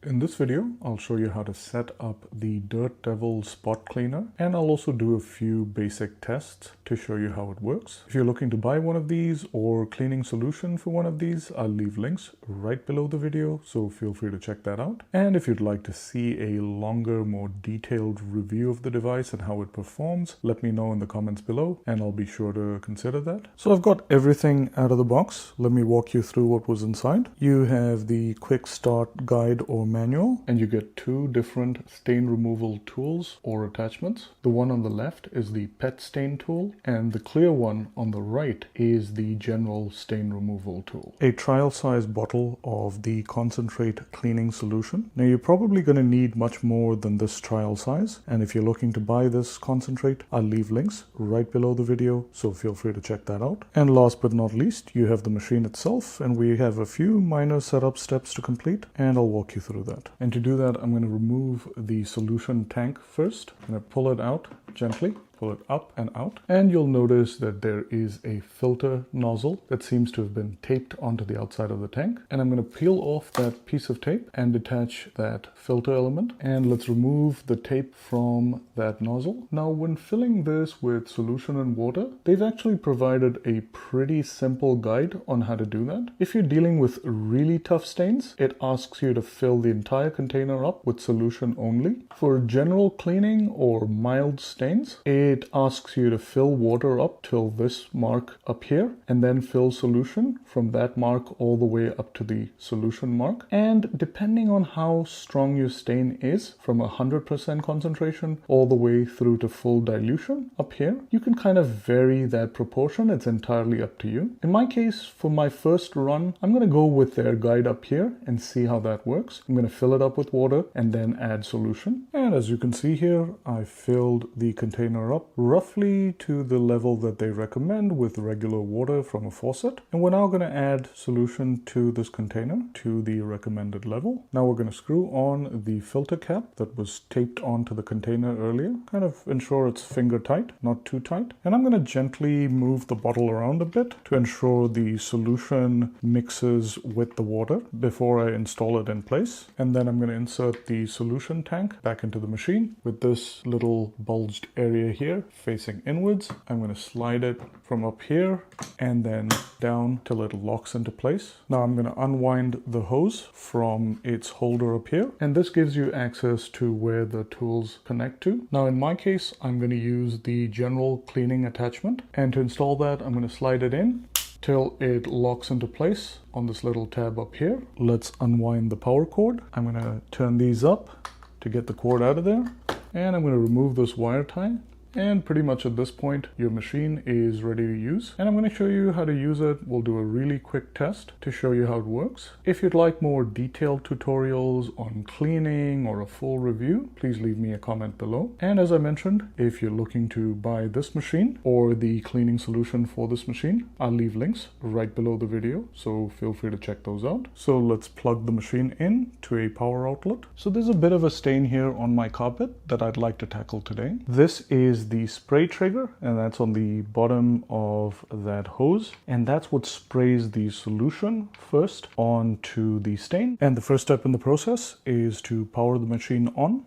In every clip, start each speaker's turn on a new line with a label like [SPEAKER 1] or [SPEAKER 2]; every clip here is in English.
[SPEAKER 1] In this video, I'll show you how to set up the Dirt Devil spot cleaner, and I'll also do a few basic tests to show you how it works. If you're looking to buy one of these or cleaning solution for one of these, I'll leave links right below the video, so feel free to check that out. And if you'd like to see a longer, more detailed review of the device and how it performs, let me know in the comments below, and I'll be sure to consider that. So I've got everything out of the box. Let me walk you through what was inside. You have the quick start guide or manual, and you get two different stain removal tools or attachments. The one on the left is the pet stain tool, and the clear one on the right is the general stain removal tool. A trial size bottle of the concentrate cleaning solution. Now you're probably going to need much more than this trial size, and if you're looking to buy this concentrate, I'll leave links right below the video, so feel free to check that out. And last but not least, you have the machine itself, and we have a few minor setup steps to complete, and I'll walk you through that. And to do that, I'm going to remove the solution tank first. I'm going to pull it out gently. Pull it up and out, and you'll notice that there is a filter nozzle that seems to have been taped onto the outside of the tank. And I'm going to peel off that piece of tape and detach that filter element, and let's remove the tape from that nozzle. Now, when filling this with solution and water, they've actually provided a pretty simple guide on how to do that. If you're dealing with really tough stains, it asks you to fill the entire container up with solution only. For general cleaning or mild stains, it asks you to fill water up till this mark up here, and then fill solution from that mark all the way up to the solution mark. And depending on how strong your stain is, from 100% concentration all the way through to full dilution up here, you can kind of vary that proportion. It's entirely up to you. In my case, for my first run, I'm going to go with their guide up here and see how that works. I'm going to fill it up with water and then add solution. And as you can see here, I filled the container up roughly to the level that they recommend with regular water from a faucet. And we're now going to add solution to this container to the recommended level. Now we're going to screw on the filter cap that was taped onto the container earlier. Kind of ensure it's finger tight, not too tight. And I'm going to gently move the bottle around a bit to ensure the solution mixes with the water before I install it in place. And then I'm going to insert the solution tank back into the machine with this little bulged area here facing inwards. I'm going to slide it from up here and then down till it locks into place. Now I'm going to unwind the hose from its holder up here, and this gives you access to where the tools connect to. Now in my case, I'm going to use the general cleaning attachment, and to install that, I'm going to slide it in till it locks into place on this little tab up here. Let's unwind the power cord. I'm going to turn these up to get the cord out of there, and I'm going to remove this wire tie. And pretty much at this point, your machine is ready to use. And I'm going to show you how to use it. We'll do a really quick test to show you how it works. If you'd like more detailed tutorials on cleaning or a full review, please leave me a comment below. And as I mentioned, if you're looking to buy this machine or the cleaning solution for this machine, I'll leave links right below the video, so feel free to check those out. So let's plug the machine in to a power outlet. So there's a bit of a stain here on my carpet that I'd like to tackle today. This is the spray trigger, and that's on the bottom of that hose, and that's what sprays the solution first onto the stain. And the first step in the process is to power the machine on.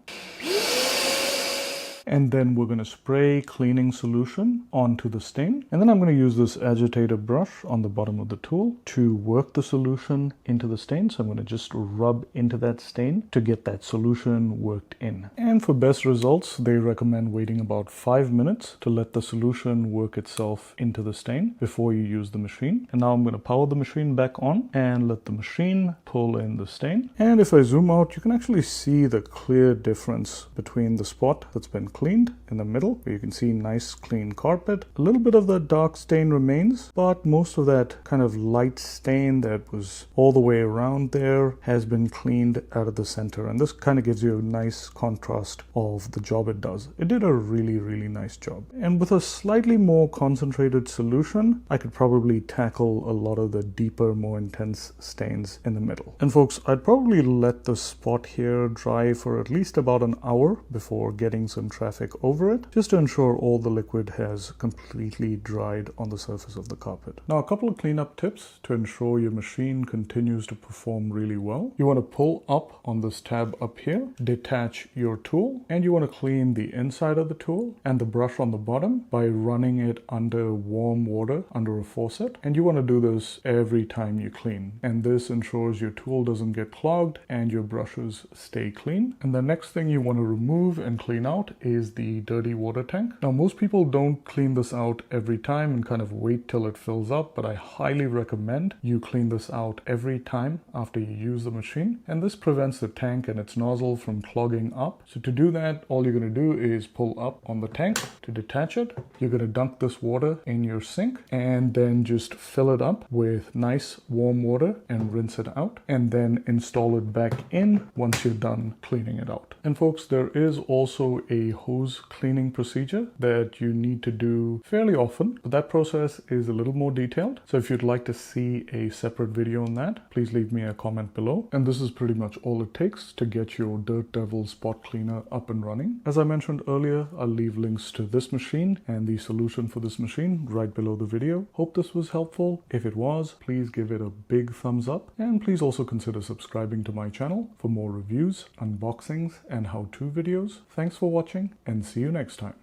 [SPEAKER 1] And then we're going to spray cleaning solution onto the stain. And then I'm going to use this agitator brush on the bottom of the tool to work the solution into the stain. So I'm going to just rub into that stain to get that solution worked in. And for best results, they recommend waiting about 5 minutes to let the solution work itself into the stain before you use the machine. And now I'm going to power the machine back on and let the machine pull in the stain. And if I zoom out, you can actually see the clear difference between the spot that's been cleaned in the middle, where you can see nice clean carpet. A little bit of the dark stain remains, but most of that kind of light stain that was all the way around there has been cleaned out of the center, and this kind of gives you a nice contrast of the job it does. It did a really, really nice job. And with a slightly more concentrated solution, I could probably tackle a lot of the deeper, more intense stains in the middle. And folks, I'd probably let the spot here dry for at least about an hour before getting some traffic over it, just to ensure all the liquid has completely dried on the surface of the carpet. Now, a couple of cleanup tips to ensure your machine continues to perform really well. You want to pull up on this tab up here, detach your tool, and you want to clean the inside of the tool and the brush on the bottom by running it under warm water under a faucet. And you want to do this every time you clean. And this ensures your tool doesn't get clogged and your brushes stay clean. And the next thing you want to remove and clean out is the dirty water tank. Now, most people don't clean this out every time and kind of wait till it fills up, but I highly recommend you clean this out every time after you use the machine. And this prevents the tank and its nozzle from clogging up. So to do that, all you're going to do is pull up on the tank to detach it. You're going to dunk this water in your sink and then just fill it up with nice warm water and rinse it out, and then install it back in once you're done cleaning it out. And folks, there is also a hose cleaning procedure that you need to do fairly often, but that process is a little more detailed. So if you'd like to see a separate video on that, please leave me a comment below. And this is pretty much all it takes to get your Dirt Devil spot cleaner up and running. As I mentioned earlier, I'll leave links to this machine and the solution for this machine right below the video. Hope this was helpful. If it was, please give it a big thumbs up, and please also consider subscribing to my channel for more reviews, unboxings, and how-to videos. Thanks for watching, and see you next time.